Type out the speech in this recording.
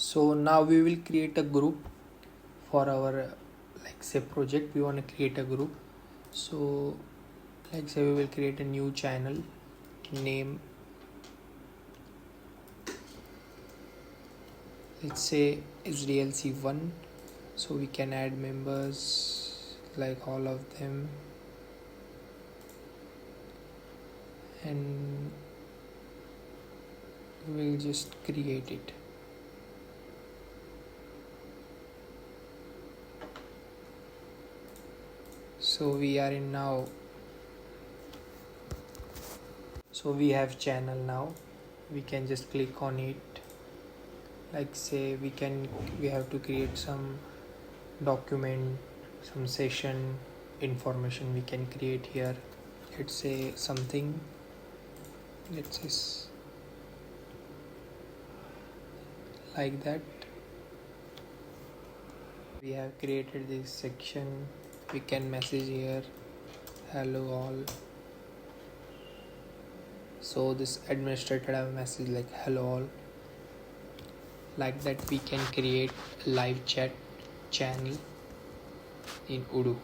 So now we will create a group for our like say project. We want to create a group. So like say we will create a new channel, name, let's say SDLC1. So we can add members like all of them, and we'll just create it. So we are in now. So we have channel now. We can just click on it. Like say we have to create some document, some session information we can create here. Let's say something. Let's say like that. We have created this section. We can message here, hello all. So this administrator have a message like hello all. Like that we can create a live chat channel in Odoo.